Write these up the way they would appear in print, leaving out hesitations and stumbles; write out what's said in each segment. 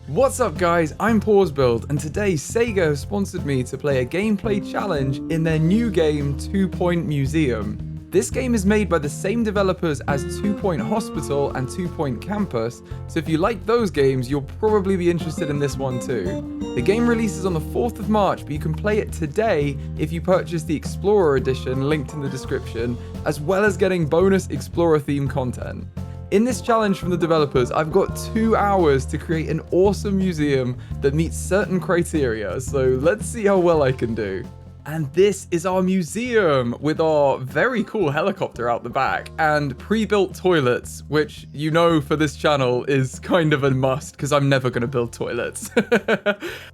What's up guys, I'm PawsBuild and today Sega has sponsored me to play a gameplay challenge in their new game 2 Point Museum. This game is made by the same developers as 2 Point Hospital and 2 Point Campus, so if you like those games you'll probably be interested in this one too. The game releases on the 4th of March, but you can play it today if you purchase the Explorer Edition linked in the description, as well as getting bonus Explorer themed content. In this challenge from the developers, I've got 2 hours to create an awesome museum that meets certain criteria, so let's see how well I can do. And this is our museum with our very cool helicopter out the back and pre-built toilets, which you know for this channel is kind of a must because I'm never going to build toilets.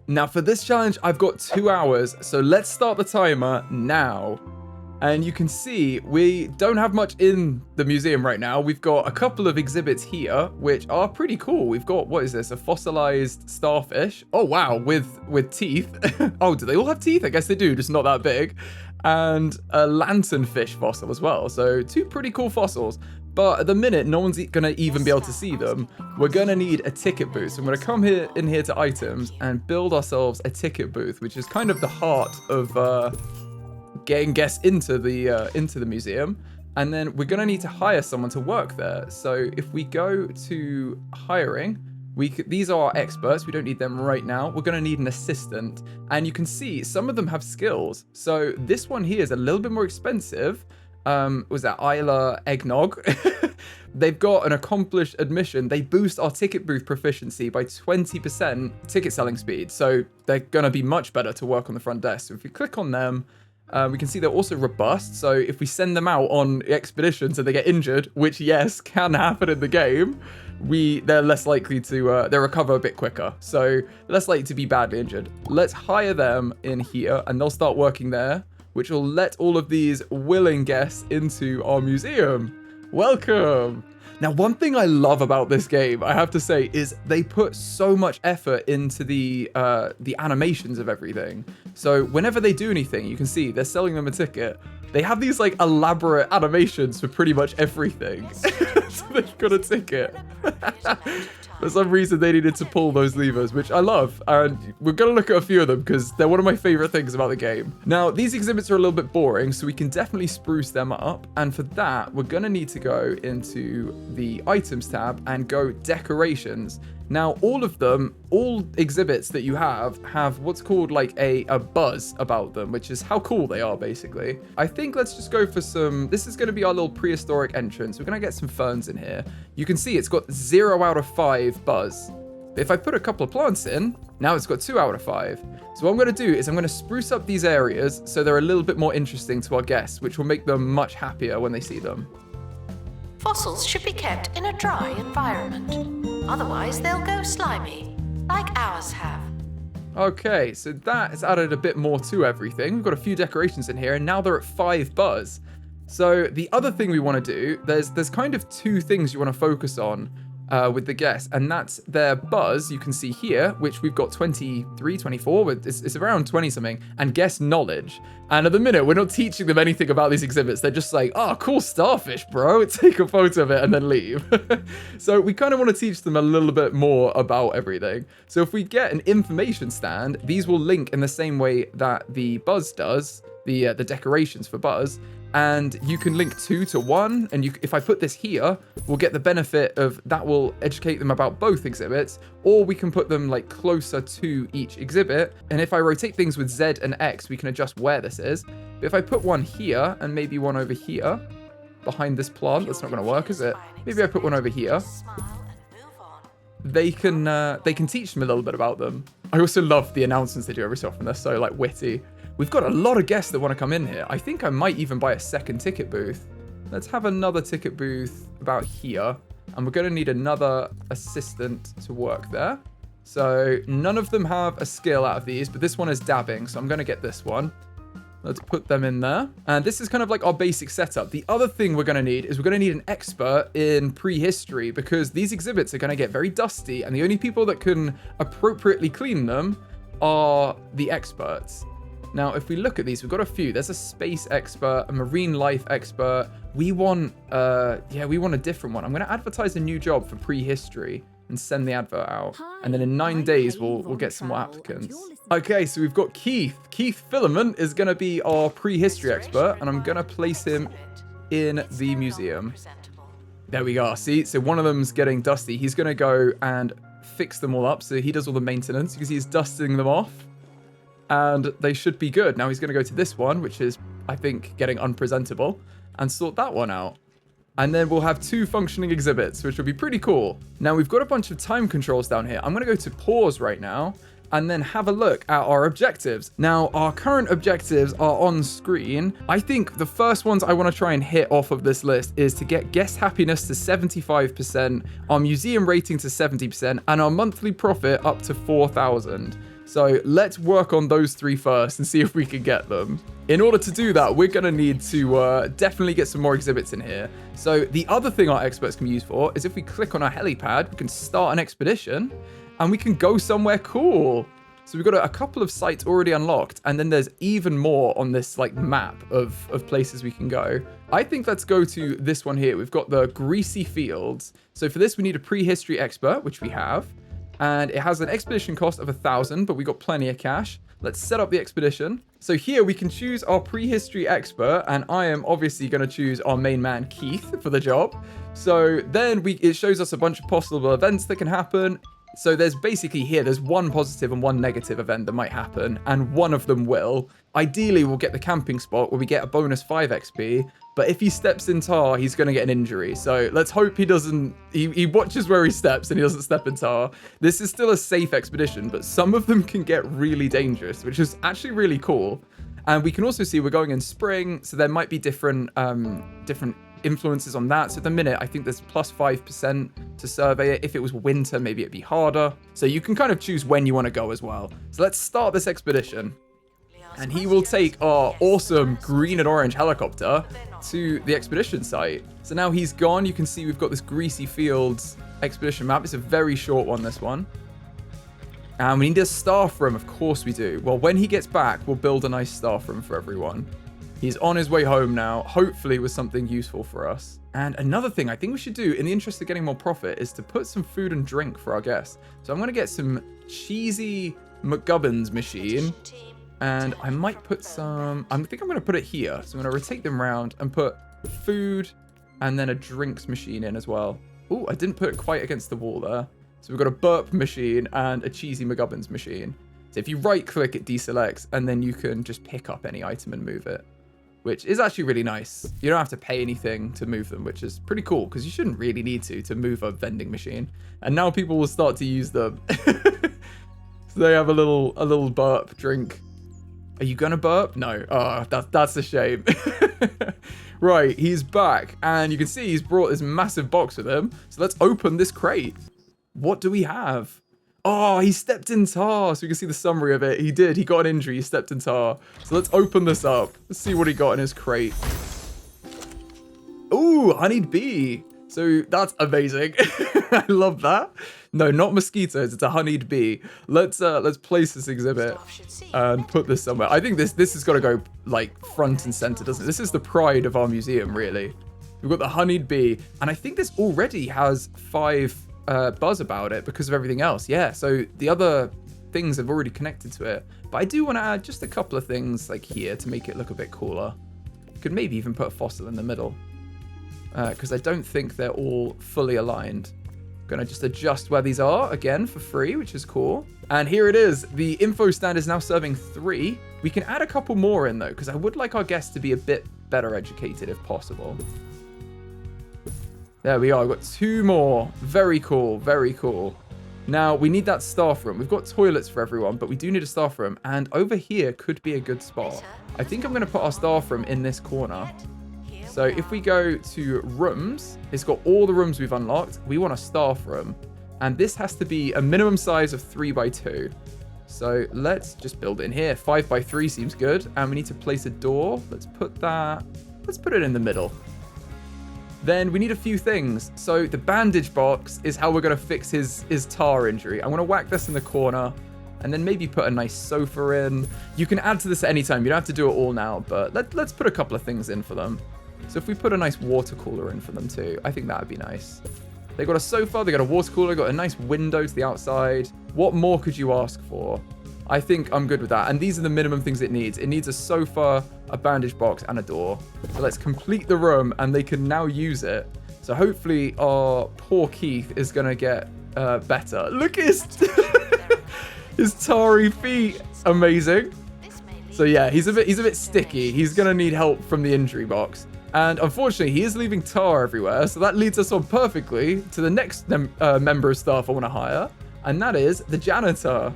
Now for this challenge, I've got 2 hours, so let's start the timer now. And you can see we don't have much in the museum right now. We've got a couple of exhibits here, which are pretty cool. We've got, what is this? A fossilized starfish. Oh, wow, with teeth. Oh, do they all have teeth? I guess they do, just not that big. And a lanternfish fossil as well. So 2 pretty cool fossils. But at the minute, no one's going to even be able to see them. We're going to need a ticket booth. So I'm going to come in here to items and build ourselves a ticket booth, which is kind of the heart of getting guests into the museum. And then we're going to need to hire someone to work there. So if we go to hiring, these are our experts. We don't need them right now. We're going to need an assistant. And you can see some of them have skills. So this one here is a little bit more expensive. Was that Isla Eggnog? They've got an accomplished admission. They boost our ticket booth proficiency by 20% ticket selling speed. So they're going to be much better to work on the front desk. So if we click on them, we can see they're also robust, so if we send them out on expeditions and they get injured, which yes, can happen in the game, they're less likely to, they recover a bit quicker, so less likely to be badly injured. Let's hire them in here and they'll start working there, which will let all of these willing guests into our museum. Welcome! Now, one thing I love about this game, I have to say, is they put so much effort into the animations of everything. So whenever they do anything, you can see they're selling them a ticket. They have these like elaborate animations for pretty much everything. So they've got a ticket. For some reason, they needed to pull those levers, which I love. And we're going to look at a few of them because they're one of my favorite things about the game. Now, these exhibits are a little bit boring, so we can definitely spruce them up. And for that, we're going to need to go into the items tab and go decorations. Now, all exhibits that you have what's called like a buzz about them, which is how cool they are, basically. I think let's just go for this is going to be our little prehistoric entrance. We're going to get some ferns in here. You can see it's got 0 out of 5 buzz. If I put a couple of plants in, now it's got 2 out of 5. So what I'm going to do is I'm going to spruce up these areas so they're a little bit more interesting to our guests, which will make them much happier when they see them. Fossils should be kept in a dry environment. Otherwise, they'll go slimy, like ours have. Okay, so that has added a bit more to everything. We've got a few decorations in here, and now they're at 5 buzz. So the other thing we want to do, there's kind of 2 things you want to focus on with the guests, and that's their buzz, you can see here, which we've got 23, 24, but it's around 20 something, and guest knowledge. And at the minute, we're not teaching them anything about these exhibits. They're just like, oh, cool starfish, bro. Take a photo of it and then leave. So we kind of want to teach them a little bit more about everything. So if we get an information stand, these will link in the same way that the buzz does, the decorations for buzz. And you can link 2 to 1, and if I put this here, we'll get the benefit of that will educate them about both exhibits, or we can put them like closer to each exhibit. And if I rotate things with Z and X, we can adjust where this is. But if I put one here and maybe one over here behind this plant, that's not going to work, is it? Maybe I put one over here. They can teach them a little bit about them. I also love the announcements they do every so often. They're so like witty. We've got a lot of guests that want to come in here. I think I might even buy a second ticket booth. Let's have another ticket booth about here. And we're going to need another assistant to work there. So none of them have a skill out of these, but this one is dabbing. So I'm going to get this one. Let's put them in there. And this is kind of like our basic setup. The other thing we're going to need is we're going to need an expert in prehistory because these exhibits are going to get very dusty. And the only people that can appropriately clean them are the experts. Now, if we look at these, we've got a few. There's a space expert, a marine life expert. We want a different one. I'm going to advertise a new job for prehistory. and send the advert out. And then in 9 days, we'll get some more applicants. Okay, so we've got Keith. Keith Filament is going to be our prehistory expert, and I'm going to place him in the museum. There we go. See, so one of them's getting dusty. He's going to go and fix them all up. So he does all the maintenance because he's dusting them off. And they should be good. Now he's going to go to this one, which is, I think, getting unpresentable, and sort that one out. And then we'll have 2 functioning exhibits, which will be pretty cool. Now we've got a bunch of time controls down here. I'm going to go to pause right now and then have a look at our objectives. Now, our current objectives are on screen. I think the first ones I want to try and hit off of this list is to get guest happiness to 75%, our museum rating to 70%, and our monthly profit up to 4,000. So let's work on those 3 first and see if we can get them. In order to do that, we're going to need to definitely get some more exhibits in here. So the other thing our experts can be used for is if we click on our helipad, we can start an expedition and we can go somewhere cool. So we've got a couple of sites already unlocked, and then there's even more on this like map of places we can go. I think let's go to this one here. We've got the Greasy Fields. So for this, we need a prehistory expert, which we have. And it has an expedition cost of 1,000, but we got plenty of cash. Let's set up the expedition. So here we can choose our prehistory expert, and I am obviously going to choose our main man, Keith, for the job. So then it shows us a bunch of possible events that can happen. So there's basically here, there's 1 positive and 1 negative event that might happen, and one of them will. Ideally, we'll get the camping spot where we get a bonus 5 XP, but if he steps in tar, he's going to get an injury. So let's hope he doesn't, he watches where he steps and he doesn't step in tar. This is still a safe expedition, but some of them can get really dangerous, which is actually really cool. And we can also see we're going in spring, so there might be different influences on that. So at the minute, I think there's plus 5% to survey it. If it was winter, maybe it'd be harder. So you can kind of choose when you want to go as well. So let's start this expedition. And he will take our awesome green and orange helicopter to the expedition site. So now he's gone. You can see we've got this Greasy Fields expedition map. It's a very short one, this one. And we need a staff room. Of course we do. Well, when he gets back, we'll build a nice staff room for everyone. He's on his way home now, hopefully with something useful for us. And another thing I think we should do in the interest of getting more profit is to put some food and drink for our guests. So I'm going to get some cheesy McGubbins machine. And I might put some, I think I'm going to put it here. So I'm going to rotate them around and put food and then a drinks machine in as well. Oh, I didn't put it quite against the wall there. So we've got a burp machine and a cheesy McGubbins machine. So if you right click, it deselects and then you can just pick up any item and move it, which is actually really nice. You don't have to pay anything to move them, which is pretty cool because you shouldn't really need to move a vending machine. And now people will start to use them. So they have a little burp drink. Are you gonna burp? No. Oh, that's a shame. Right, he's back. And you can see he's brought this massive box with him. So let's open this crate. What do we have? Oh, he stepped in tar. So we can see the summary of it. He did. He got an injury. He stepped in tar. So let's open this up. Let's see what he got in his crate. Ooh, honeyed bee. So that's amazing. I love that. No, not mosquitoes. It's a honeyed bee. Let's place this exhibit and put this somewhere. I think this has got to go like front and center, doesn't it? This is the pride of our museum, really. We've got the honeyed bee, and I think this already has 5 buzz about it because of everything else. Yeah, so the other things have already connected to it. But I do want to add just a couple of things like here to make it look a bit cooler. Could maybe even put a fossil in the middle because I don't think they're all fully aligned. Gonna just adjust where these are again for free, which is cool. And here it is. The info stand is now serving 3. We can add a couple more in though, because I would like our guests to be a bit better educated if possible. There we are. I've got 2 more. Very cool. Very cool. Now we need that staff room. We've got toilets for everyone, but we do need a staff room. And over here could be a good spot. I think I'm going to put our staff room in this corner. So if we go to rooms, it's got all the rooms we've unlocked. We want a staff room. And this has to be a minimum size of 3x2. So let's just build it in here. 5x3 seems good. And we need to place a door. Let's put it in the middle. Then we need a few things. So the bandage box is how we're going to fix his tar injury. I'm going to whack this in the corner and then maybe put a nice sofa in. You can add to this at any time. You don't have to do it all now, but let's put a couple of things in for them. So if we put a nice water cooler in for them too, I think that would be nice. They got a sofa, they got a water cooler, got a nice window to the outside. What more could you ask for? I think I'm good with that. And these are the minimum things it needs. It needs a sofa, a bandage box, and a door. So let's complete the room, and they can now use it. So hopefully our poor Keith is going to get better. Look at his tarry feet. Amazing. So yeah, he's a bit sticky. He's going to need help from the injury box. And unfortunately, he is leaving tar everywhere. So that leads us on perfectly to the next member of staff I want to hire. And that is the janitor.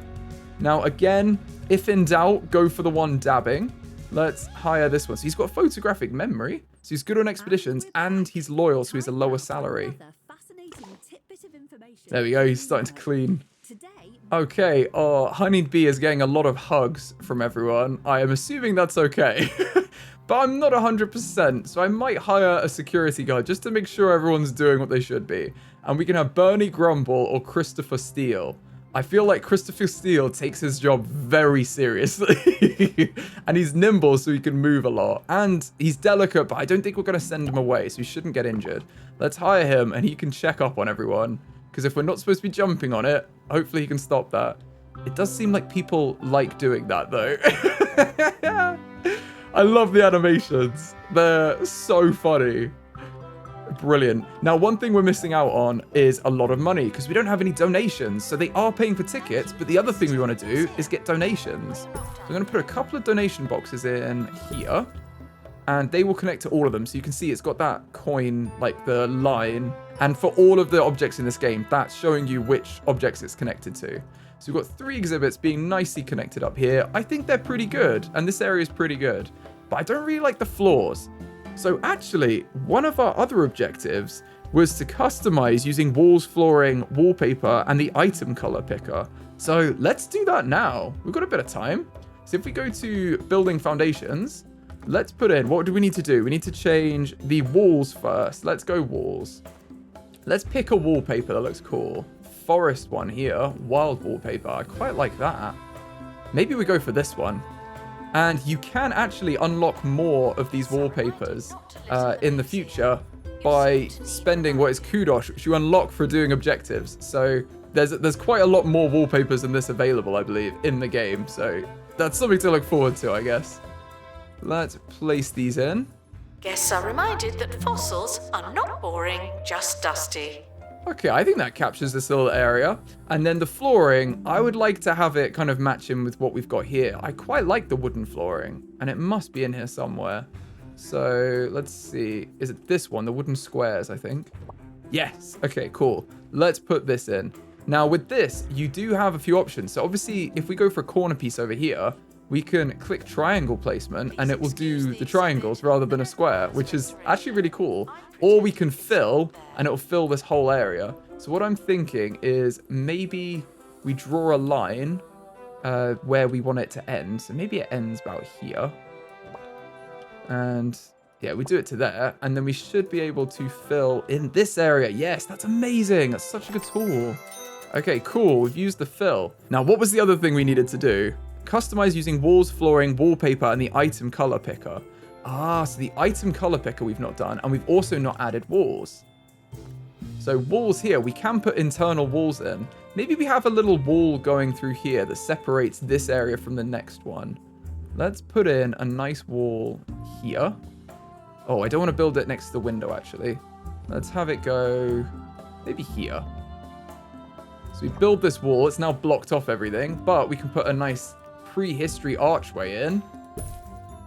Now, again, if in doubt, go for the one dabbing. Let's hire this one. So he's got photographic memory. So he's good on expeditions and he's loyal. So he's a lower salary. There we go. He's starting to clean. Okay. Our honeybee is getting a lot of hugs from everyone. I am assuming that's okay. But I'm not 100%, so I might hire a security guard just to make sure everyone's doing what they should be. And we can have Bernie Grumble or Christopher Steele. I feel like Christopher Steele takes his job very seriously. And he's nimble, so he can move a lot. And he's delicate, but I don't think we're going to send him away, so he shouldn't get injured. Let's hire him, and he can check up on everyone. Because if we're not supposed to be jumping on it, hopefully he can stop that. It does seem like people like doing that, though. I love the animations. They're so funny. Brilliant. Now, one thing we're missing out on is a lot of money because we don't have any donations. So they are paying for tickets, but the other thing we want to do is get donations. So I'm going to put a couple of donation boxes in here and they will connect to all of them. So you can see it's got that coin, like the line. And for all of the objects in this game, that's showing you which objects it's connected to. So we've got 3 exhibits being nicely connected up here. I think they're pretty good, and this area is pretty good. But I don't really like the floors. So actually, one of our other objectives was to customize using walls, flooring, wallpaper, and the item color picker. So let's do that now. We've got a bit of time. So if we go to building foundations, let's put in, what do we need to do? We need to change the walls first. Let's go walls. Let's pick a wallpaper that looks cool. Forest one here, wild wallpaper. I quite like that. Maybe we go for this one. And you can actually unlock more of these wallpapers in the future by spending what is kudos, which you unlock for doing objectives. So there's quite a lot more wallpapers than this available, I believe, in the game. So that's something to look forward to, I guess. Let's place these in. Guests are reminded that fossils are not boring, just dusty. Okay, I think that captures this little area. And then the flooring, I would like to have it kind of match in with what we've got here. I quite like the wooden flooring, and it must be in here somewhere. So let's see. Is it this one? The wooden squares, I think. Yes. Okay, cool. Let's put this in. Now with this, you do have a few options. So obviously, if we go for a corner piece over here, we can click triangle placement and it will do the triangles rather than a square, which is actually really cool. Or we can fill and it will fill this whole area. So what I'm thinking is maybe we draw a line where we want it to end. So maybe it ends about here. And yeah, we do it to there. And then we should be able to fill in this area. Yes, that's amazing. That's such a good tool. Okay, cool. We've used the fill. Now, what was the other thing we needed to do? Customize using walls, flooring, wallpaper, and the item color picker. Ah, so the item color picker we've not done, and we've also not added walls. So walls here, we can put internal walls in. Maybe we have a little wall going through here that separates this area from the next one. Let's put in a nice wall here. Oh, I don't want to build it next to the window, actually. Let's have it go maybe here. So we build this wall. It's now blocked off everything, but we can put a nice prehistory archway in.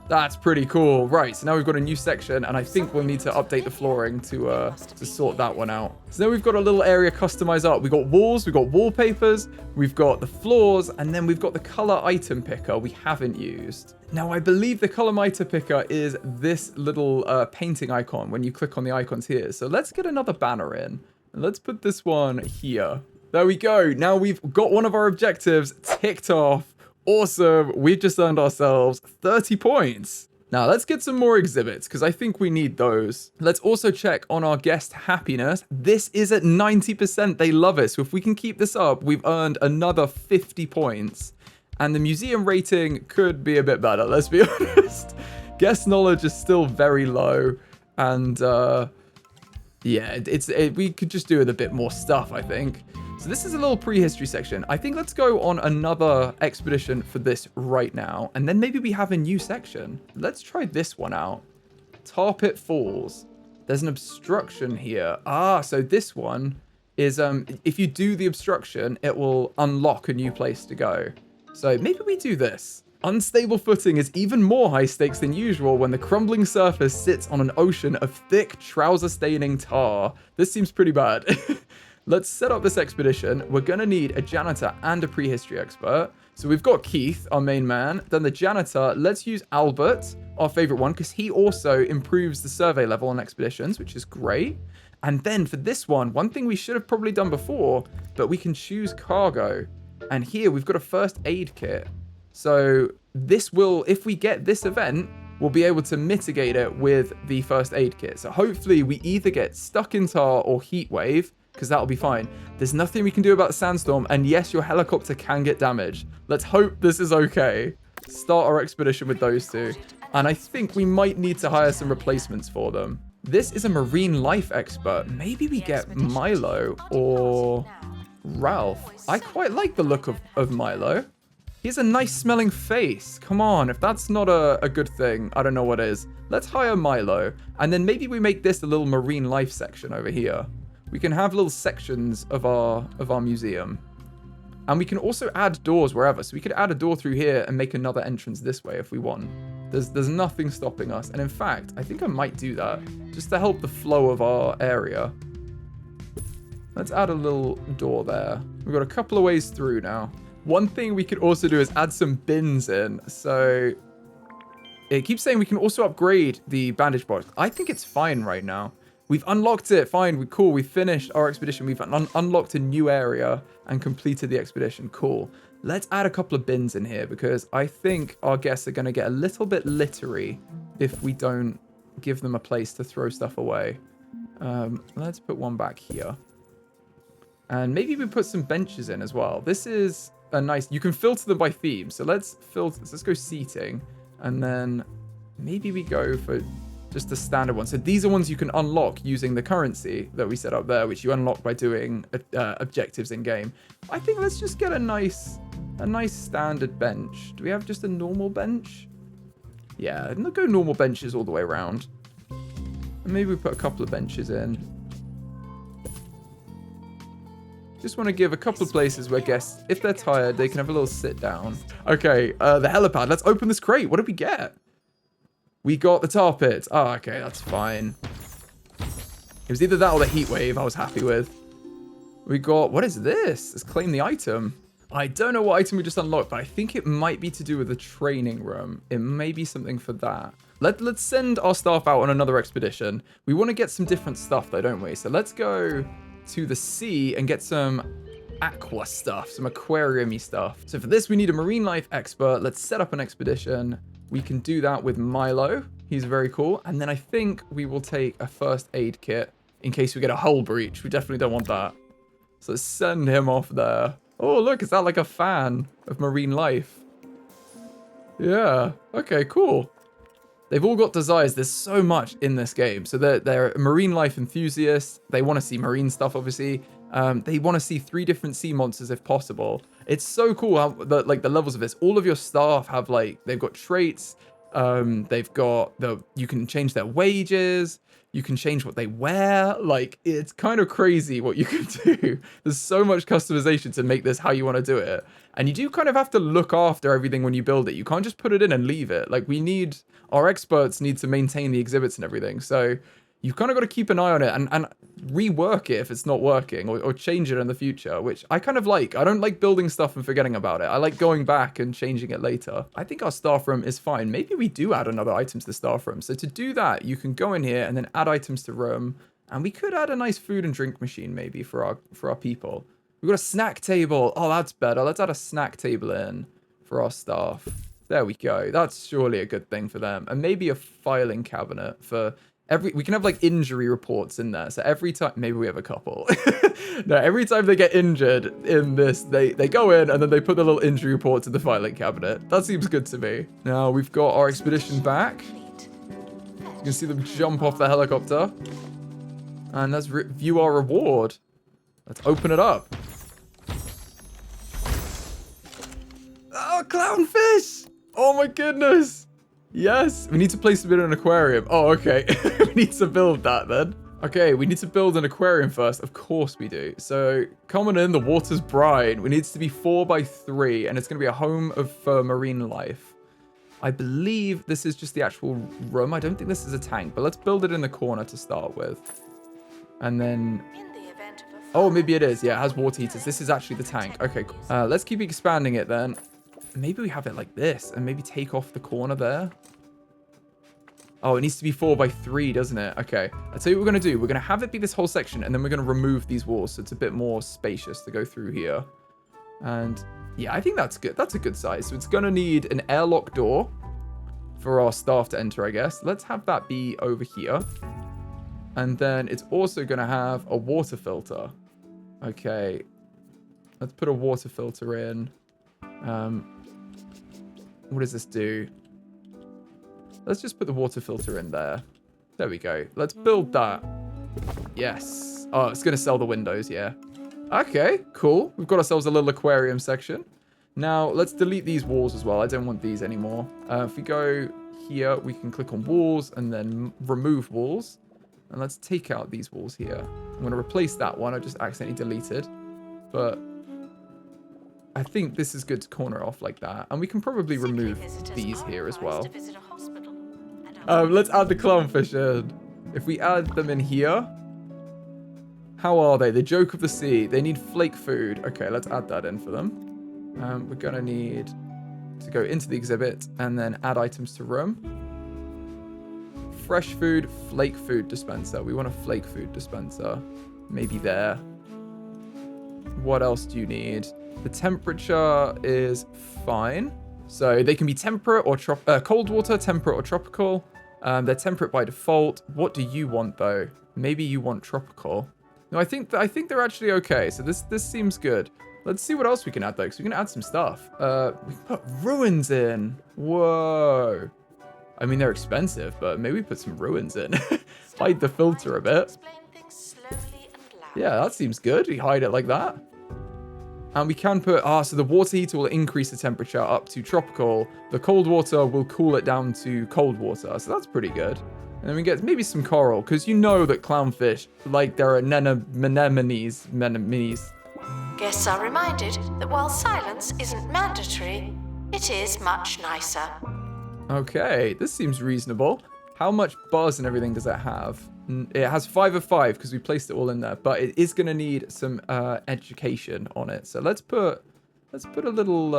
That's pretty cool. Right, so now we've got a new section, and I think we'll need to update the flooring to sort that one out. So now we've got a little area customized up. We've got walls, we've got wallpapers, we've got the floors, and then we've got the color item picker we haven't used. Now, I believe the color item picker is this little painting icon when you click on the icons here. So let's get another banner in. And let's put this one here. There we go. Now we've got one of our objectives ticked off. Awesome. We've just earned ourselves 30 points. Now let's get some more exhibits because I think we need those. Let's also check on our guest happiness. This is at 90%. They love it. So if we can keep this up, we've earned another 50 points. And the museum rating could be a bit better, let's be honest. Guest knowledge is still very low. And Yeah, we could just do with a bit more stuff, I think. So this is a little prehistory section. I think let's go on another expedition for this right now. And then maybe we have a new section. Let's try this one out. Tar Pit Falls. There's an obstruction here. Ah, so this one is, if you do the obstruction, it will unlock a new place to go. So maybe we do this. Unstable footing is even more high stakes than usual when the crumbling surface sits on an ocean of thick, trouser-staining tar. This seems pretty bad. Let's set up this expedition. We're going to need a janitor and a prehistory expert. So we've got Keith, our main man. Then the janitor, let's use Albert, our favorite one, because he also improves the survey level on expeditions, which is great. And then for this one thing we should have probably done before, but we can choose cargo. And here we've got a first aid kit. So this will, if we get this event, we'll be able to mitigate it with the first aid kit. So hopefully we either get stuck in tar or heat wave, because that'll be fine. There's nothing we can do about the sandstorm, and yes, your helicopter can get damaged. Let's hope this is okay. Start our expedition with those two. And I think we might need to hire some replacements for them. This is a marine life expert. Maybe we get Milo or Ralph. I quite like the look of Milo. He has a nice smelling face. Come on, if that's not a good thing, I don't know what is. Let's hire Milo. And then maybe we make this a little marine life section over here. We can have little sections of our museum. And we can also add doors wherever. So we could add a door through here and make another entrance this way if we want. There's nothing stopping us. And in fact, I think I might do that just to help the flow of our area. Let's add a little door there. We've got a couple of ways through now. One thing we could also do is add some bins in. So it keeps saying we can also upgrade the bandage box. I think it's fine right now. We've unlocked it. Fine. We're cool. We finished our expedition. We've unlocked a new area and completed the expedition. Cool. Let's add a couple of bins in here because I think our guests are going to get a little bit littery if we don't give them a place to throw stuff away. Let's put one back here. And maybe we put some benches in as well. This is a nice... You can filter them by theme. So let's filter... Let's go seating. And then maybe we go for just the standard one. So these are ones you can unlock using the currency that we set up there, which you unlock by doing objectives in game. I think let's just get a nice standard bench. Do we have just a normal bench? Yeah, let's go normal benches all the way around. And maybe we put a couple of benches in. Just want to give a couple of places where guests, if they're tired, they can have a little sit down. Okay, the helipad. Let's open this crate. What did we get? We got the tar pit. Oh, okay, that's fine. It was either that or the heat wave I was happy with. We got, what is this? Let's claim the item. I don't know what item we just unlocked, but I think it might be to do with the training room. It may be something for that. Let's send our staff out on another expedition. We want to get some different stuff though, don't we? So let's go to the sea and get some aqua stuff, some aquarium-y stuff. So for this, we need a marine life expert. Let's set up an expedition. We can do that with Milo. He's very cool. And then I think we will take a first aid kit in case we get a hull breach. We definitely don't want that. So let's send him off there. Oh, look, is that like a fan of marine life? Yeah. Okay, cool. They've all got desires. There's so much in this game. So they're marine life enthusiasts. They want to see marine stuff, obviously. They want to see 3 different sea monsters if possible. It's so cool how the levels of this. All of your staff have they've got traits. They've got you can change their wages. You can change what they wear. It's kind of crazy what you can do. There's so much customization to make this how you want to do it. And you do kind of have to look after everything when you build it. You can't just put it in and leave it. Our experts need to maintain the exhibits and everything. So you've kind of got to keep an eye on it and rework it if it's not working or change it in the future, which I kind of like. I don't like building stuff and forgetting about it. I like going back and changing it later. I think our staff room is fine. Maybe we do add another item to the staff room. So to do that, you can go in here and then add items to room. And we could add a nice food and drink machine maybe for our people. We've got a snack table. Oh, that's better. Let's add a snack table in for our staff. There we go. That's surely a good thing for them. And maybe a filing cabinet for... we can have injury reports in there. So every time, maybe we have a couple. No, every time they get injured in this, they go in and then they put the little injury reports in the filing cabinet. That seems good to me. Now we've got our expedition back. You can see them jump off the helicopter. And let's view our reward. Let's open it up. Oh, clownfish! Oh my goodness! Yes, we need to place them in an aquarium. Oh, okay. We need to build that then. Okay, we need to build an aquarium first. Of course we do. So, coming in, the water's brine. It needs to be 4x3, and it's going to be a home for marine life. I believe this is just the actual room. I don't think this is a tank, but let's build it in the corner to start with. And then... Oh, maybe it is. Yeah, it has water heaters. This is actually the tank. Okay, cool. Let's keep expanding it then. Maybe we have it like this, and maybe take off the corner there. Oh, it needs to be 4x3, doesn't it? Okay. I'll tell you what we're going to do. We're going to have it be this whole section, and then we're going to remove these walls so it's a bit more spacious to go through here. And yeah, I think that's good. That's a good size. So it's going to need an airlock door for our staff to enter, I guess. Let's have that be over here. And then it's also going to have a water filter. Okay. Let's put a water filter in. What does this do? Let's just put the water filter in there. There we go. Let's build that. Yes. Oh, it's going to sell the windows, yeah. Okay, cool. We've got ourselves a little aquarium section. Now, let's delete these walls as well. I don't want these anymore. If we go here, we can click on walls and then remove walls. And let's take out these walls here. I'm going to replace that one. I just accidentally deleted. But I think this is good to corner off like that. And we can probably remove these here as well. Let's add the clownfish in. If we add them in here. How are they? The joke of the sea. They need flake food. Okay, let's add that in for them. We're going to need to go into the exhibit and then add items to room. Fresh food, flake food dispenser. We want a flake food dispenser. Maybe there. What else do you need? The temperature is fine. So they can be temperate or cold water, temperate or tropical. They're temperate by default. What do you want though? Maybe you want tropical. No, I think they're actually okay. So this seems good. Let's see what else we can add though, because we can add some stuff. We can put ruins in. Whoa. I mean, they're expensive, but maybe put some ruins in. Hide the filter a bit. Yeah, that seems good. We hide it like that. And we can put, so the water heater will increase the temperature up to tropical. The cold water will cool it down to cold water. So that's pretty good. And then we get maybe some coral, because you know that clownfish, like there are anemones. Guests are reminded that while silence isn't mandatory, it is much nicer. Okay, this seems reasonable. How much buzz and everything does it have? It has 5 of 5 because we placed it all in there, but it is going to need some education on it. So let's put a little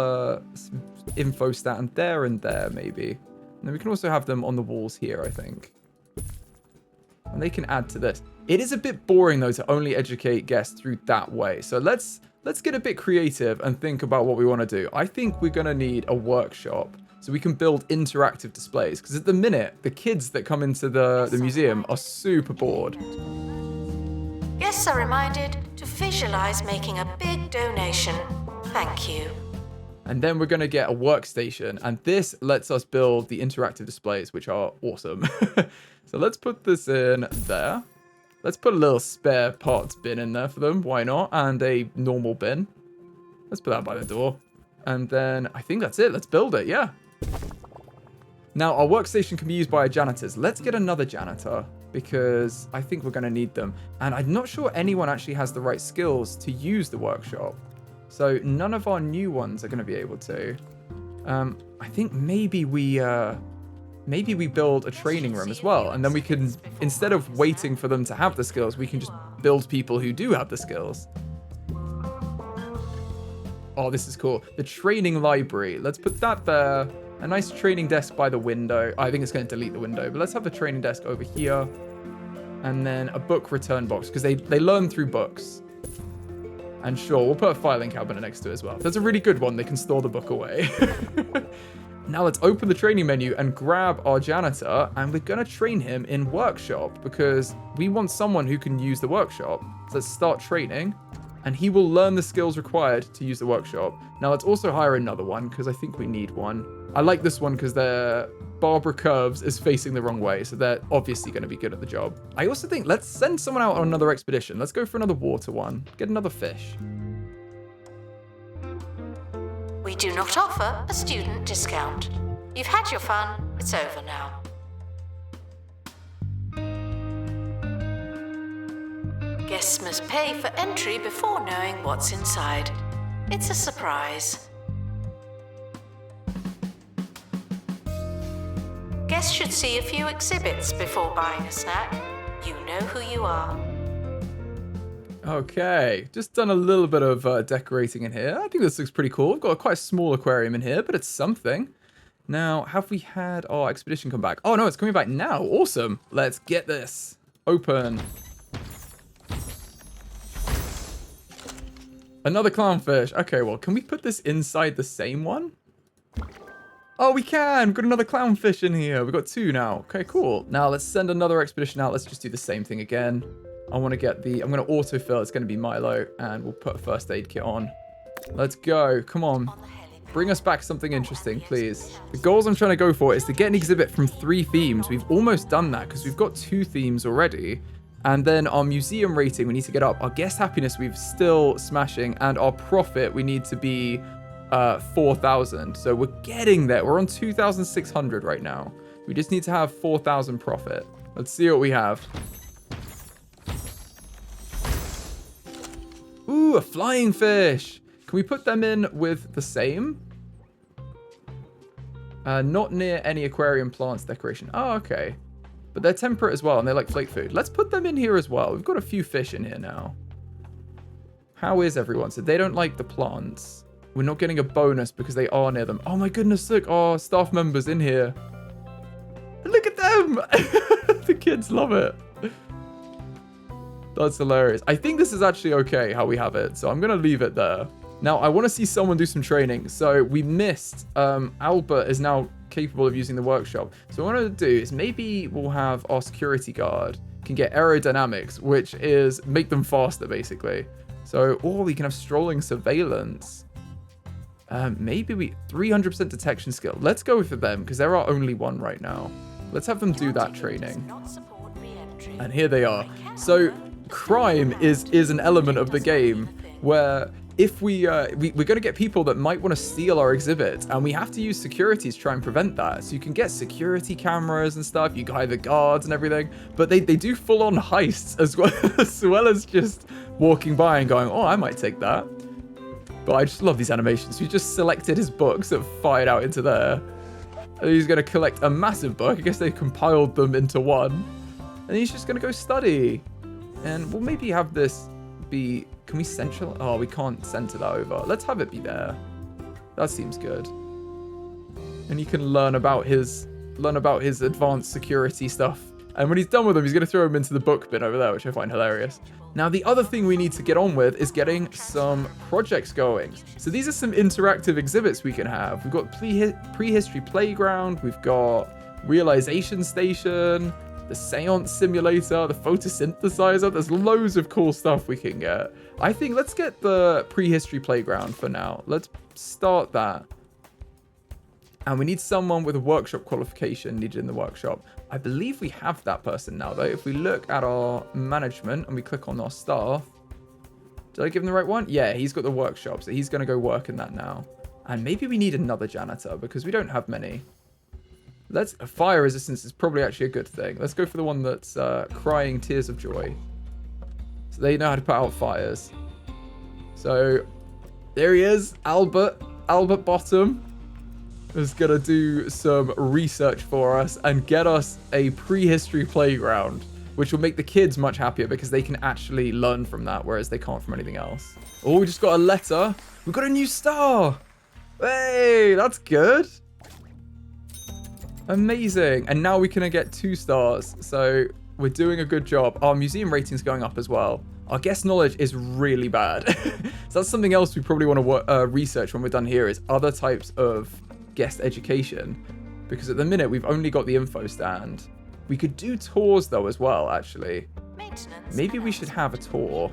some info stand there and there maybe. And then we can also have them on the walls here, I think. And they can add to this. It is a bit boring though to only educate guests through that way. So let's get a bit creative and think about what we want to do. I think we're going to need a workshop. So we can build interactive displays. Because at the minute, the kids that come into the museum are super bored. Guests are reminded to visualize making a big donation. Thank you. And then we're going to get a workstation. And this lets us build the interactive displays, which are awesome. So let's put this in there. Let's put a little spare parts bin in there for them. Why not? And a normal bin. Let's put that by the door. And then I think that's it. Let's build it. Yeah. Now, our workstation can be used by our janitors. Let's get another janitor because I think we're going to need them. And I'm not sure anyone actually has the right skills to use the workshop. So none of our new ones are going to be able to. I think maybe we build a training room as well. And then we can, instead of waiting for them to have the skills, we can just build people who do have the skills. Oh, this is cool. The training library. Let's put that there. A nice training desk by the window. I think it's going to delete the window, but let's have the training desk over here. And then a book return box, because they learn through books. And sure, we'll put a filing cabinet next to it as well. If that's a really good one, they can store the book away. Now let's open the training menu and grab our janitor, and we're going to train him in workshop, because we want someone who can use the workshop. So let's start training. and he will learn the skills required to use the workshop. Now let's also hire another one because I think we need one. I like this one because their Barbara Curves is facing the wrong way, so they're obviously going to be good at the job. I also think let's send someone out on another expedition. Let's go for another water one. Get another fish. We do not offer a student discount. You've had your fun. It's over now. Guests must pay for entry before knowing what's inside. It's a surprise. Guests should see a few exhibits before buying a snack. You know who you are. Okay, just done a little bit of decorating in here. I think this looks pretty cool. We've got quite a small aquarium in here, but it's something. Now, have we had our expedition come back? Oh no, it's coming back now. Awesome. Let's get this. Open. Another clownfish. Okay, well, can we put this inside the same one? Oh, we can. We've got another clownfish in here. We've got 2 now. Okay, cool. Now, let's send another expedition out. Let's just do the same thing again. I want to get the... I'm going to autofill. It's going to be Milo, and we'll put a first aid kit on. Let's go. Come on. Bring us back something interesting, please. The goals I'm trying to go for is to get an exhibit from 3 themes. We've almost done that because we've got 2 themes already. And then our museum rating, we need to get up. Our guest happiness, we've still smashing. And our profit, we need to be 4,000. So we're getting there. We're on 2,600 right now. We just need to have 4,000 profit. Let's see what we have. Ooh, a flying fish. Can we put them in with the same? Not near any aquarium plants decoration. Oh, okay. But they're temperate as well, and they like flake food. Let's put them in here as well. We've got a few fish in here now. How is everyone? So they don't like the plants. We're not getting a bonus because they are near them. Oh my goodness, look. Our staff members in here. Look at them. The kids love it. That's hilarious. I think this is actually okay how we have it. So I'm going to leave it there. Now, I want to see someone do some training. So we missed. Albert is now capable of using the workshop. So what I want to do is maybe we'll have our security guard can get aerodynamics, which is make them faster, basically. So, or we can have strolling surveillance. Maybe we 300% detection skill. Let's go for them because there are only 1 right now. Let's have them do that training. And here they are. So crime is an element of the game where if we're going to get people that might want to steal our exhibits, and we have to use security to try and prevent that. So you can get security cameras and stuff. You hire the guards and everything, but they do full-on heists as well as just walking by and going, oh, I might take that. But I just love these animations. We just selected his books that fired out into there. And he's going to collect a massive book. I guess they compiled them into one. And he's just going to go study. And we'll maybe have this be... Can we central? Oh, we can't center that over. Let's have it be there. That seems good. And he can learn about his advanced security stuff. And when he's done with them, he's going to throw them into the book bin over there, which I find hilarious. Now, the other thing we need to get on with is getting some projects going. So these are some interactive exhibits we can have. We've got prehistory playground. We've got realization station, the seance simulator, the photosynthesizer. There's loads of cool stuff we can get. I think let's get the prehistory playground for now. Let's start that. And we need someone with a workshop qualification needed in the workshop. I believe we have that person now, though. If we look at our management and we click on our staff. Did I give him the right one? Yeah, he's got the workshop, so he's going to go work in that now. And maybe we need another janitor because we don't have many. Fire resistance is probably actually a good thing. Let's go for the one that's crying tears of joy. So they know how to put out fires. So there he is, Albert Bottom is going to do some research for us and get us a prehistory playground, which will make the kids much happier because they can actually learn from that, whereas they can't from anything else. Oh, we just got a letter. We've got a new star. Hey, that's good. Amazing. And now we can get 2 stars. So we're doing a good job. Our museum rating's going up as well. Our guest knowledge is really bad. So that's something else we probably want to research when we're done here is other types of guest education. Because at the minute, we've only got the info stand. We could do tours, though, as well, actually. Maybe we should have a tour.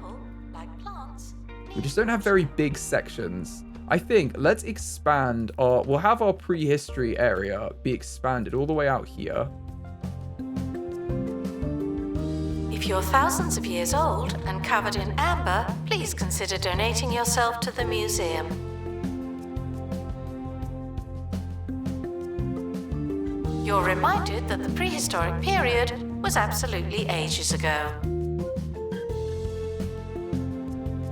We just don't have very big sections. I think let's expand we'll have our prehistory area be expanded all the way out here. If you're thousands of years old and covered in amber, please consider donating yourself to the museum. You're reminded that the prehistoric period was absolutely ages ago.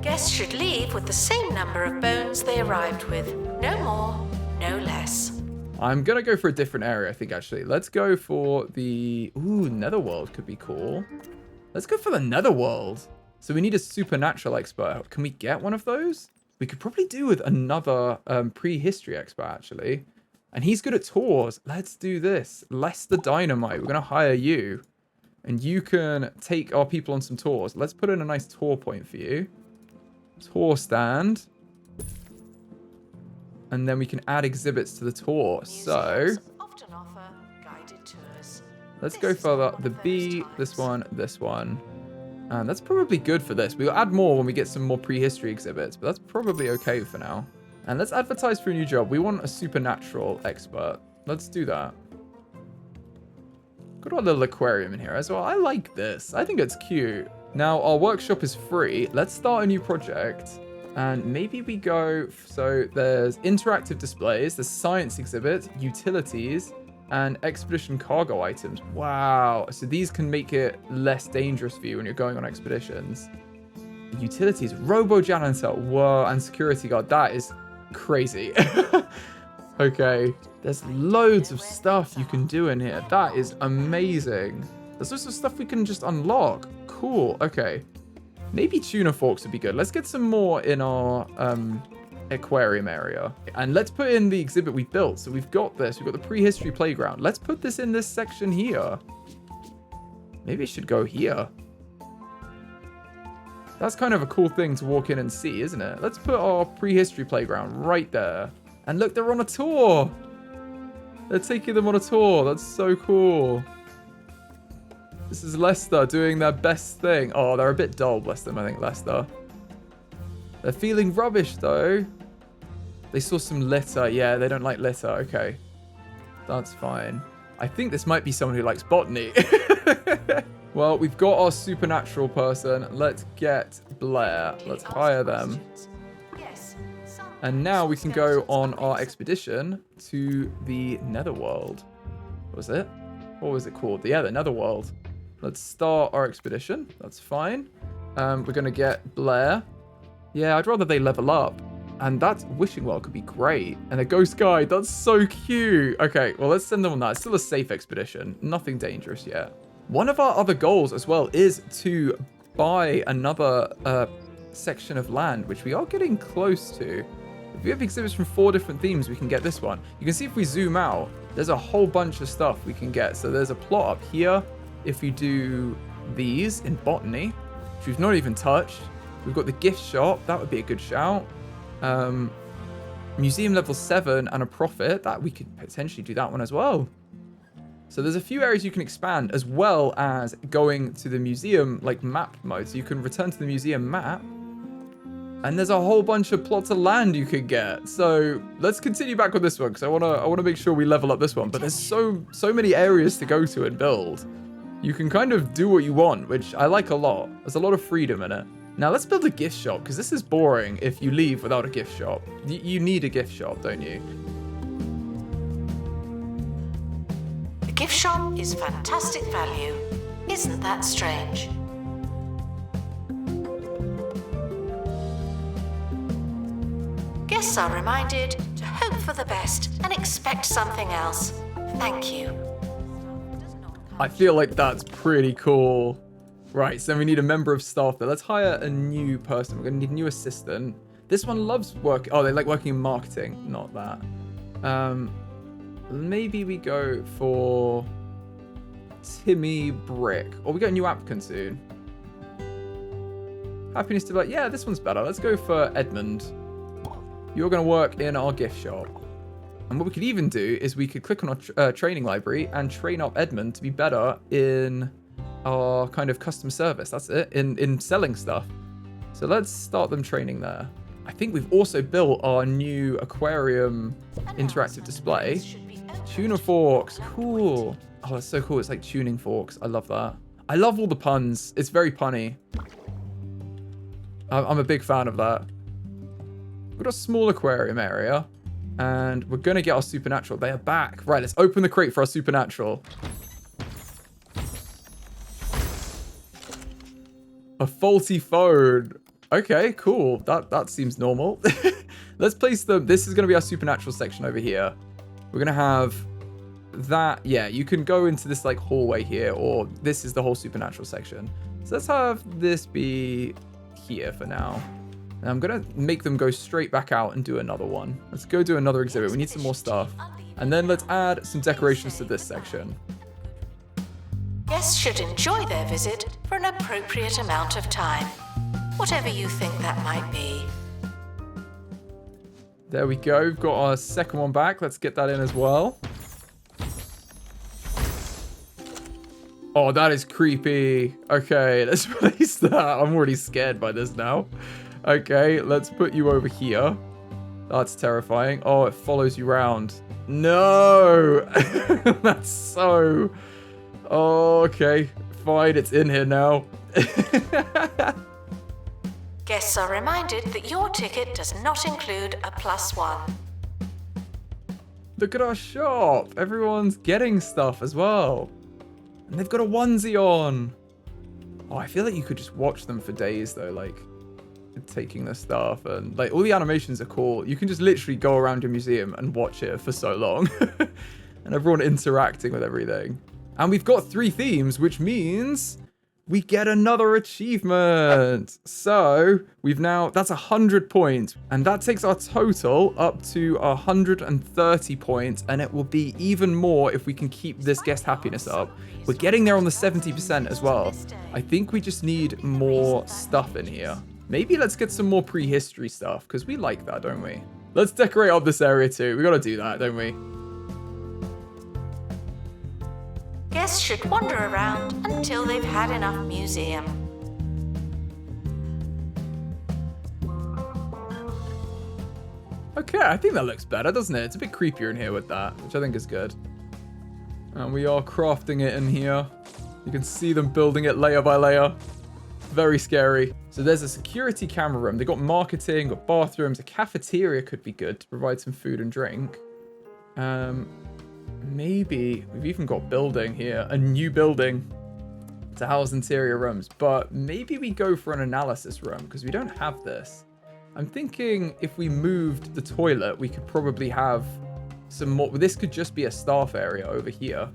Guests should leave with the same number of bones they arrived with. No more, no less. I'm going to go for a different area, I think, actually. Let's go for the... Ooh, Netherworld could be cool. Let's go for the Netherworld. So we need a supernatural expert. Can we get one of those? We could probably do with another prehistory expert, actually. And he's good at tours. Let's do this. Lester Dynamite. We're going to hire you. And you can take our people on some tours. Let's put in a nice tour point for you. Tour stand. And then we can add exhibits to the tour. So often offer guided tours. Let's go for the B, this one. And that's probably good for this. We'll add more when we get some more prehistory exhibits, but that's probably okay for now. And let's advertise for a new job. We want a supernatural expert. Let's do that. Got our little aquarium in here as well. I like this. I think it's cute. Now, our workshop is free. Let's start a new project. And maybe we go... So there's interactive displays. There's science exhibits, utilities, and expedition cargo items. Wow. So these can make it less dangerous for you when you're going on expeditions. Utilities. Robo-janitor. Whoa. And security guard. That is crazy. Okay. There's loads of stuff you can do in here. That is amazing. There's also stuff we can just unlock. Cool. Okay. Maybe tuna forks would be good. Let's get some more in our aquarium area. And let's put in the exhibit we built. So we've got this. We've got the prehistory playground. Let's put this in this section here. Maybe it should go here. That's kind of a cool thing to walk in and see, isn't it? Let's put our prehistory playground right there. And look, they're on a tour. They're taking them on a tour. That's so cool. This is Leicester doing their best thing. Oh, they're a bit dull, bless them, I think, Leicester. They're feeling rubbish, though. They saw some litter. Yeah, they don't like litter. Okay. That's fine. I think this might be someone who likes botany. Well, we've got our supernatural person. Let's get Blair. Let's hire them. And now we can go on our expedition to the Netherworld. What was it? What was it called? Yeah, the Netherworld. Let's start our expedition. That's fine. We're going to get Blair. Yeah, I'd rather they level up. And that wishing well could be great. And a ghost guide. That's so cute. Okay, well, let's send them on that. It's still a safe expedition. Nothing dangerous yet. One of our other goals as well is to buy another section of land, which we are getting close to. If we have exhibits from 4 different themes, we can get this one. You can see if we zoom out, there's a whole bunch of stuff we can get. So there's a plot up here. If we do these in botany, which we've not even touched. We've got the gift shop. That would be a good shout. Museum level 7 and a profit. That we could potentially do that one as well. So there's a few areas you can expand, as well as going to the museum like map mode. So you can return to the museum map. And there's a whole bunch of plots of land you could get. So let's continue back on this one, because I wanna make sure we level up this one. But there's so many areas to go to and build. You can kind of do what you want, which I like a lot. There's a lot of freedom in it. Now let's build a gift shop, because this is boring if you leave without a gift shop. You need a gift shop, don't you? The gift shop is fantastic value. Isn't that strange? Guests are reminded to hope for the best and expect something else. Thank you. I feel like that's pretty cool. Right, so we need a member of staff there. Let's hire a new person. We're going to need a new assistant. This one loves work. Oh, they like working in marketing. Not that. Maybe we go for Timmy Brick. Or we got a new applicant soon. Happiness to like, yeah, this one's better. Let's go for Edmund. You're going to work in our gift shop. And what we could even do is we could click on our training library and train up Edmund to be better in our kind of customer service. That's it. In selling stuff. So let's start them training there. I think we've also built our new aquarium interactive display. Tuna forks, cool. Oh, that's so cool. It's like tuning forks. I love that. I love all the puns. It's very punny. I'm a big fan of that. We've got a small aquarium area. And we're going to get our supernatural. They are back. Right, let's open the crate for our supernatural. A faulty phone. Okay, cool. That seems normal. Let's place them. This is going to be our supernatural section over here. We're going to have that. Yeah, you can go into this like hallway here, or this is the whole supernatural section. So let's have this be here for now. And I'm going to make them go straight back out and do another one. Let's go do another exhibit. We need some more stuff. And then let's add some decorations to this section. Guests should enjoy their visit for an appropriate amount of time, whatever you think that might be. There we go. We've got our second one back. Let's get that in as well. Oh, that is creepy. Okay, let's release that. I'm already scared by this now. Okay, let's put you over here. That's terrifying. Oh, it follows you around. No! That's so... Oh, okay. Fine, it's in here now. Guests are reminded that your ticket does not include a +1. Look at our shop. Everyone's getting stuff as well. And they've got a onesie on. Oh, I feel like you could just watch them for days, though, like... taking the stuff, and like all the animations are cool. You can just literally go around your museum and watch it for so long. And everyone interacting with everything. And we've got 3 themes, which means we get another achievement. So we've now, that's 100 points, and that takes our total up to 130 points, and it will be even more if we can keep this guest happiness up. We're getting there on the 70% as well. I think we just need more stuff in here. Maybe let's get some more prehistory stuff, because we like that, don't we? Let's decorate up this area too. We got to do that, don't we? Guests should wander around until they've had enough museum. Okay, I think that looks better, doesn't it? It's a bit creepier in here with that, which I think is good. And we are crafting it in here. You can see them building it layer by layer. Very scary. So there's a security camera room. They've got marketing, got bathrooms. A cafeteria could be good to provide some food and drink. Maybe we've even got building here, a new building to house interior rooms. But maybe we go for an analysis room because we don't have this. I'm thinking if we moved the toilet, we could probably have some more. This could just be a staff area over here.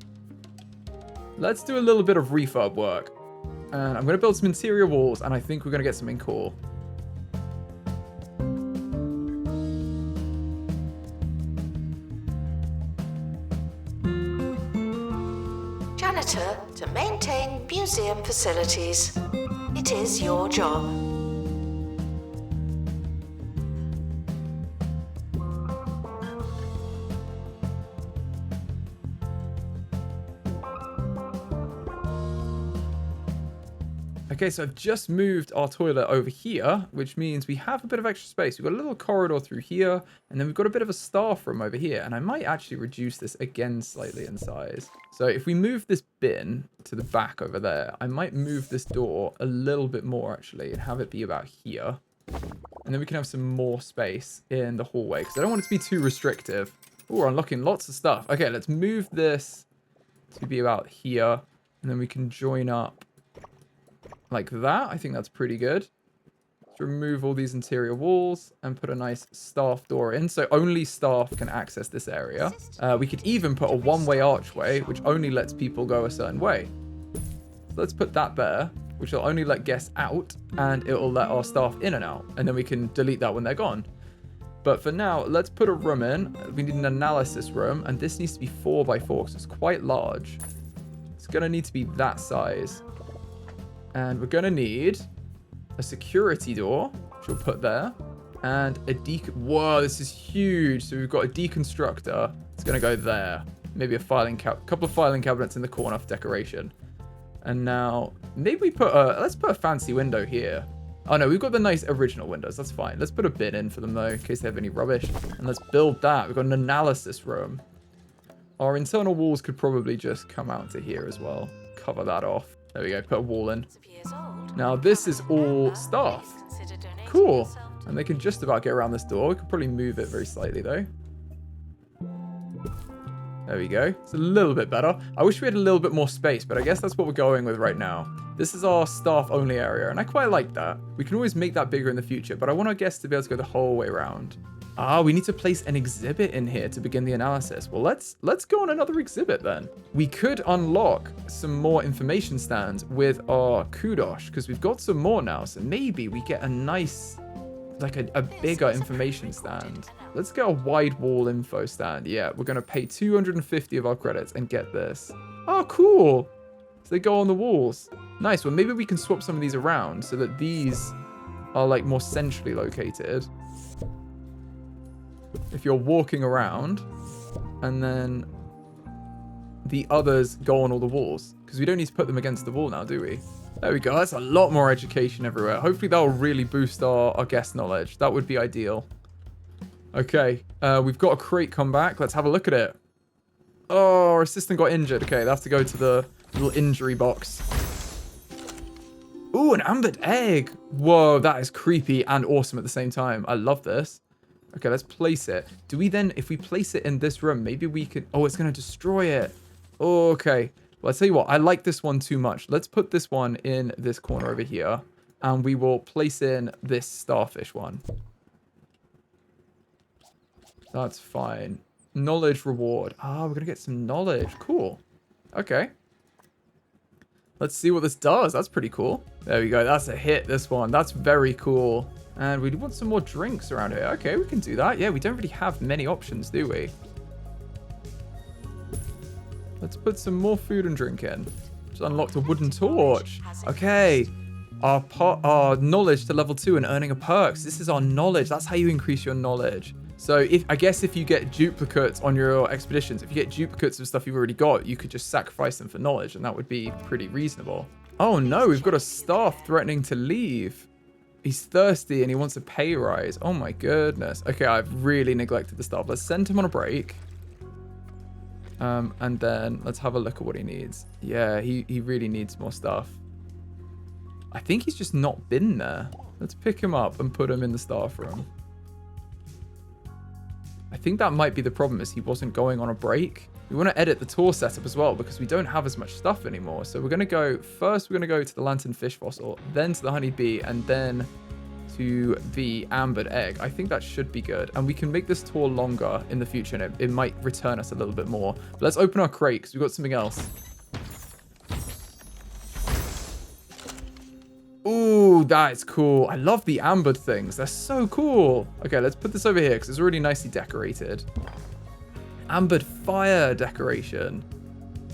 Let's do a little bit of refurb work. And I'm going to build some interior walls, and I think we're going to get something cool. Janitor to maintain museum facilities. It is your job. Okay, so I've just moved our toilet over here, which means we have a bit of extra space. We've got a little corridor through here, and then we've got a bit of a staff room over here. And I might actually reduce this again slightly in size. So if we move this bin to the back over there, I might move this door a little bit more actually and have it be about here. And then we can have some more space in the hallway because I don't want it to be too restrictive. Oh, we're unlocking lots of stuff. Okay, let's move this to be about here, and then we can join up like that. I think that's pretty good. Let's remove all these interior walls and put a nice staff door in, so only staff can access this area. We could even put a one-way archway, which only lets people go a certain way. So let's put that there, which will only let guests out, and it will let our staff in and out, and then we can delete that when they're gone. But for now, let's put a room in. We need an analysis room, and this needs to be 4x4 because it's quite large. It's going to need to be that size. And we're going to need a security door, which we'll put there, and a whoa, this is huge. So we've got a deconstructor. It's going to go there. Maybe a couple of filing cabinets in the corner for decoration. And now maybe we put let's put a fancy window here. Oh no, we've got the nice original windows. That's fine. Let's put a bin in for them though, in case they have any rubbish. And let's build that. We've got an analysis room. Our internal walls could probably just come out to here as well. Cover that off. There we go. Put a wall in. Now this is all staff. Cool. And they can just about get around this door. We could probably move it very slightly though. There we go. It's a little bit better. I wish we had a little bit more space, but I guess that's what we're going with right now. This is our staff only area, and I quite like that. We can always make that bigger in the future, but I want our guests to be able to go the whole way around. Ah, we need to place an exhibit in here to begin the analysis. Well, let's go on another exhibit then. We could unlock some more information stands with our kudosh, because we've got some more now, so maybe we get a nice, like a bigger information stand. Let's get a wide wall info stand. Yeah, we're going to pay 250 of our credits and get this. Oh, cool. So they go on the walls. Nice. Well, maybe we can swap some of these around so that these are like more centrally located. If you're walking around and then the others go on all the walls, because we don't need to put them against the wall now, do we? There we go. That's a lot more education everywhere. Hopefully that will really boost our guest knowledge. That would be ideal. Okay, we've got a crate come back. Let's have a look at it. Oh, our assistant got injured. Okay, they have to go to the little injury box. Ooh, an ambered egg. Whoa, that is creepy and awesome at the same time. I love this. Okay, let's place it. Do we then, if we place it in this room, maybe we could... Oh, it's going to destroy it. Oh, okay. Well, I'll tell you what. I like this one too much. Let's put this one in this corner over here. And we will place in this starfish one. That's fine. Knowledge reward. Ah, we're going to get some knowledge. Cool. Okay. Let's see what this does. That's pretty cool. There we go. That's a hit, this one. That's very cool. And we want some more drinks around here. Okay, we can do that. Yeah, we don't really have many options, do we? Let's put some more food and drink in. Just unlocked a wooden torch. Okay. Our knowledge to level 2 and earning a perks. This is our knowledge. That's how you increase your knowledge. So I guess if you get duplicates on your expeditions, if you get duplicates of stuff you've already got, you could just sacrifice them for knowledge, and that would be pretty reasonable. Oh no, we've got a staff threatening to leave. He's thirsty and he wants a pay rise. Oh my goodness. Okay, I've really neglected the staff. Let's send him on a break. And then let's have a look at what he needs. Yeah, he really needs more stuff. I think he's just not been there. Let's pick him up and put him in the staff room. I think that might be the problem, is he wasn't going on a break. We want to edit the tour setup as well, because we don't have as much stuff anymore. So we're going to go, first we're going to go to the lanternfish fossil, then to the honeybee, and then to the ambered egg. I think that should be good. And we can make this tour longer in the future, and it might return us a little bit more. But let's open our crate, because we've got something else. Ooh, that is cool. I love the ambered things. They're so cool. Okay, let's put this over here because it's already nicely decorated. Ambered fire decoration.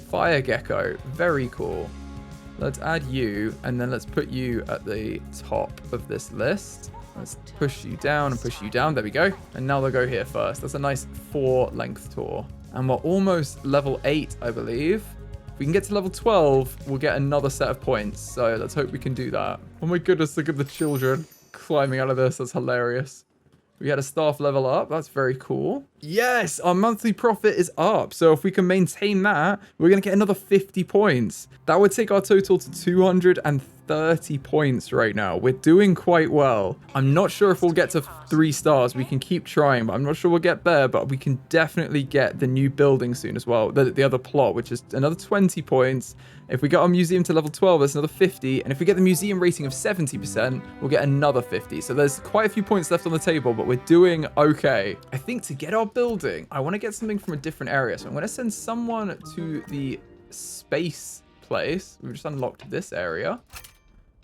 Fire gecko. Very cool. Let's add you, and then let's put you at the top of this list. Let's push you down and push you down. There we go. And now they'll go here first. That's a nice 4-length tour. And we're almost level 8, I believe. If we can get to level 12, we'll get another set of points. So let's hope we can do that. Oh my goodness, look at the children climbing out of this. That's hilarious. We had a staff level up. That's very cool. Yes, our monthly profit is up. So if we can maintain that, we're going to get another 50 points. That would take our total to 230 points right now. We're doing quite well. I'm not sure if we'll get to 3 stars. We can keep trying, but I'm not sure we'll get there. But we can definitely get the new building soon as well. The other plot, which is another 20 points. If we get our museum to level 12, that's another 50. And if we get the museum rating of 70%, we'll get another 50. So there's quite a few points left on the table, but we're doing okay. I think to get our building, I want to get something from a different area. So I'm going to send someone to the space place. We've just unlocked this area.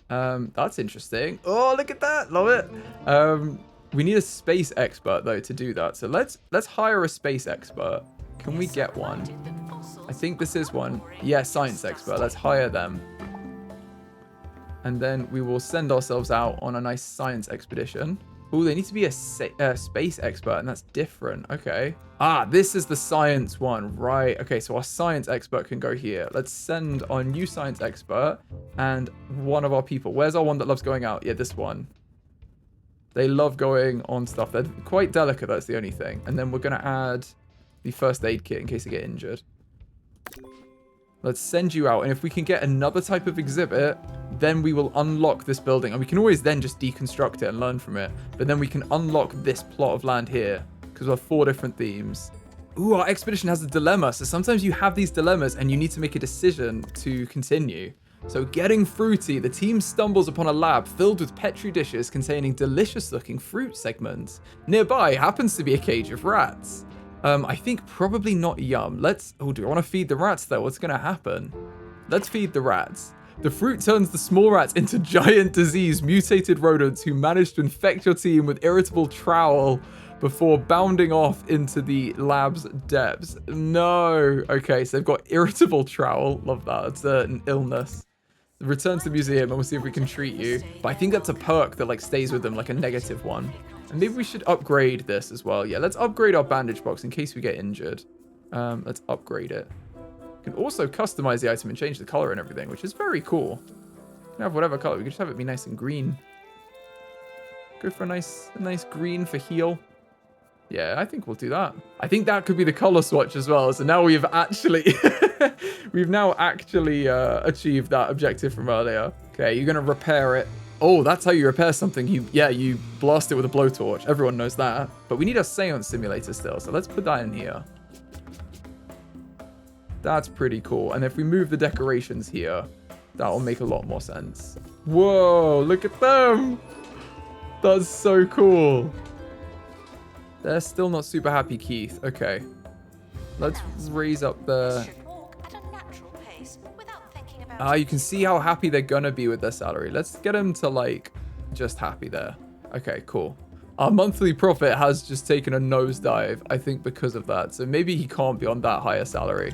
That's interesting. Oh, look at that. Love it. We need a space expert, though, to do that. So let's hire a space expert. Can we get one? I think this is one. Yeah, science expert. Let's hire them. And then we will send ourselves out on a nice science expedition. Oh, they need to be a space expert, and that's different. Okay. Ah, this is the science one, right? Okay, so our science expert can go here. Let's send our new science expert and one of our people. Where's our one that loves going out? Yeah, this one. They love going on stuff. They're quite delicate, that's the only thing. And then we're going to add the first aid kit in case they get injured. Let's send you out. And if we can get another type of exhibit, then we will unlock this building. And we can always then just deconstruct it and learn from it. But then we can unlock this plot of land here because we have 4 different themes. Ooh, our expedition has a dilemma. So sometimes you have these dilemmas and you need to make a decision to continue. So getting fruity, the team stumbles upon a lab filled with petri dishes containing delicious looking fruit segments. Nearby happens to be a cage of rats. I think probably not yum. Oh, do I want to feed the rats though? What's going to happen? Let's feed the rats. The fruit turns the small rats into giant disease mutated rodents who manage to infect your team with irritable trowel before bounding off into the lab's depths. No. Okay, so they've got irritable trowel. Love that. It's an illness. Return to the museum and we'll see if we can treat you. But I think that's a perk that like stays with them, like a negative one. And maybe we should upgrade this as well. Yeah, let's upgrade our bandage box in case we get injured. Let's upgrade it. We can also customize the item and change the color and everything, which is very cool. We can have whatever color. We can just have it be nice and green. Go for a nice green for heal. Yeah, I think we'll do that. I think that could be the color swatch as well. So now we've actually... we've now actually achieved that objective from earlier. Okay, you're going to repair it. Oh, that's how you repair something. You blast it with a blowtorch. Everyone knows that. But we need a seance simulator still. So let's put that in here. That's pretty cool. And if we move the decorations here, that'll make a lot more sense. Whoa, look at them. That's so cool. They're still not super happy, Keith. Okay. Let's raise up the... you can see how happy they're gonna be with their salary. Let's get them to, like, just happy there. Okay, cool. Our monthly profit has just taken a nosedive, I think, because of that. So maybe he can't be on that higher salary.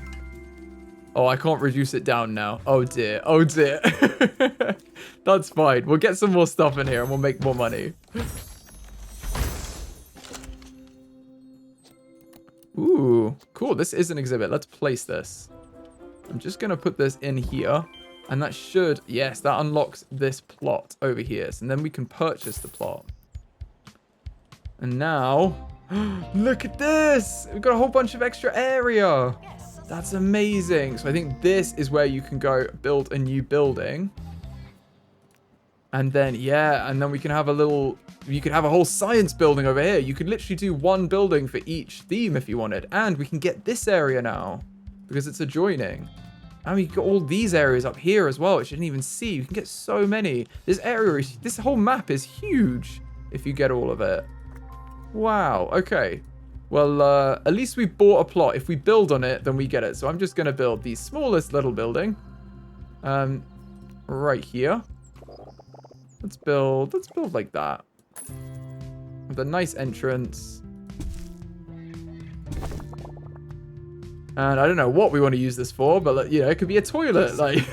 Oh, I can't reduce it down now. Oh, dear. Oh, dear. That's fine. We'll get some more stuff in here and we'll make more money. Ooh, cool. This is an exhibit. Let's place this. I'm just going to put this in here. And that should... Yes, that unlocks this plot over here. So then we can purchase the plot. And now... Look at this! We've got a whole bunch of extra area. That's amazing. So I think this is where you can go build a new building. And then, yeah, and then we can have a little... You could have a whole science building over here. You could literally do one building for each theme if you wanted. And we can get this area now because it's adjoining. And we got all these areas up here as well, which you didn't even see. You can get so many. This area, this whole map is huge if you get all of it. Wow. Okay. Well, at least we bought a plot. If we build on it, then we get it. So I'm just going to build the smallest little building. Right here. Let's build like that. With a nice entrance. And I don't know what we want to use this for, but, you know, it could be a toilet. Like,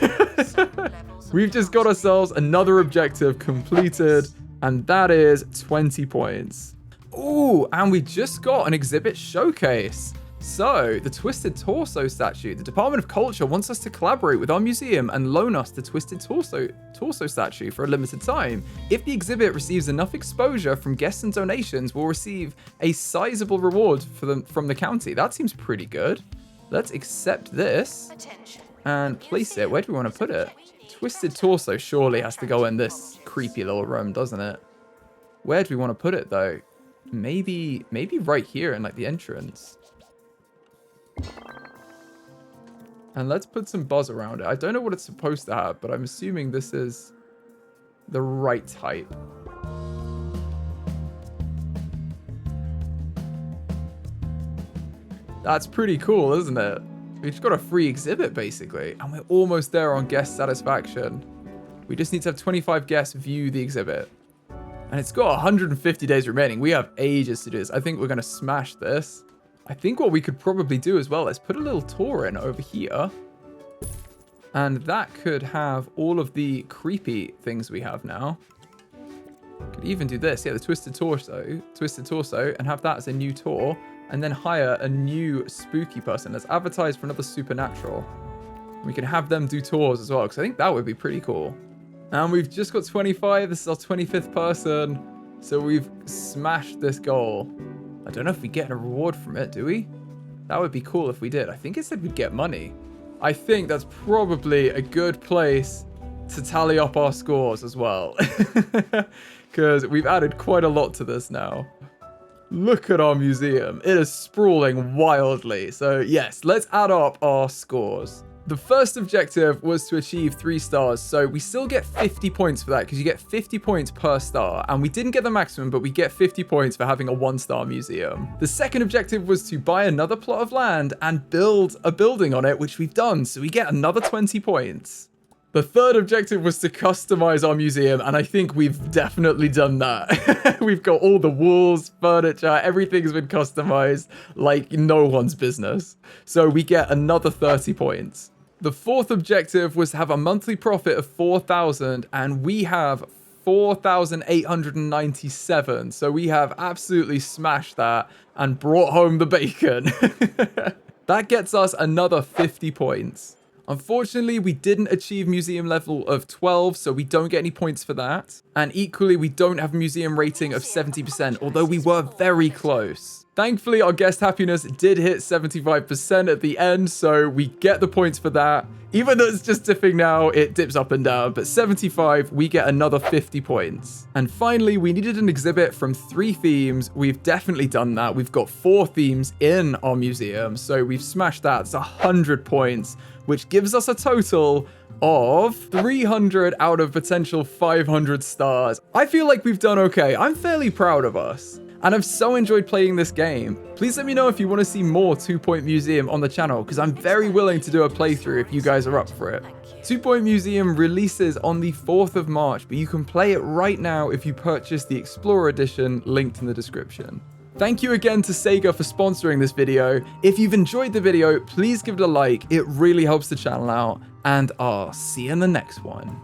we've just got ourselves another objective completed. And that is 20 points. Ooh, and we just got an exhibit showcase. So, the Twisted Torso statue. The Department of Culture wants us to collaborate with our museum and loan us the Twisted Torso statue for a limited time. If the exhibit receives enough exposure from guests and donations, we'll receive a sizable reward from the county. That seems pretty good. Let's accept this and place it. Where do we want to put it? Twisted Torso surely has to go in this creepy little room, doesn't it? Where do we want to put it, though? Maybe right here in, like, the entrance. And let's put some buzz around it. I don't know what it's supposed to have, but I'm assuming this is the right type. That's pretty cool, isn't it? We've just got a free exhibit, basically. And we're almost there on guest satisfaction. We just need to have 25 guests view the exhibit. And it's got 150 days remaining. We have ages to do this. I think we're going to smash this. I think what we could probably do as well is put a little tour in over here. And that could have all of the creepy things we have now. Could even do this. Yeah, the twisted torso, and have that as a new tour, and then hire a new spooky person. Let's advertise for another supernatural. We can have them do tours as well, because I think that would be pretty cool. And we've just got 25. This is our 25th person. So we've smashed this goal. I don't know if we get a reward from it, do we? That would be cool if we did. I think it said we'd get money. I think that's probably a good place to tally up our scores as well. Because we've added quite a lot to this now. Look at our museum. It is sprawling wildly. So yes, let's add up our scores. The first objective was to achieve 3 stars, so we still get 50 points for that, because you get 50 points per star, and we didn't get the maximum, but we get 50 points for having a 1-star museum. The second objective was to buy another plot of land and build a building on it, which we've done, so we get another 20 points. The third objective was to customize our museum, and I think we've definitely done that. We've got all the walls, furniture, everything's been customized like no one's business. So we get another 30 points. The fourth objective was to have a monthly profit of 4,000, and we have 4,897. So we have absolutely smashed that and brought home the bacon. That gets us another 50 points. Unfortunately, we didn't achieve museum level of 12, so we don't get any points for that. And equally, we don't have a museum rating of 70%, although we were very close. Thankfully, our guest happiness did hit 75% at the end, so we get the points for that. Even though it's just dipping now, it dips up and down, but 75, we get another 50 points. And finally, we needed an exhibit from 3 themes. We've definitely done that. We've got 4 themes in our museum, so we've smashed that. It's 100 points, which gives us a total of 300 out of potential 500 stars. I feel like we've done okay. I'm fairly proud of us. And I've so enjoyed playing this game. Please let me know if you want to see more 2 Point Museum on the channel, because I'm very willing to do a playthrough if you guys are up for it. 2 Point Museum releases on the 4th of March, but you can play it right now if you purchase the Explorer Edition linked in the description. Thank you again to Sega for sponsoring this video. If you've enjoyed the video, please give it a like. It really helps the channel out, and I'll see you in the next one.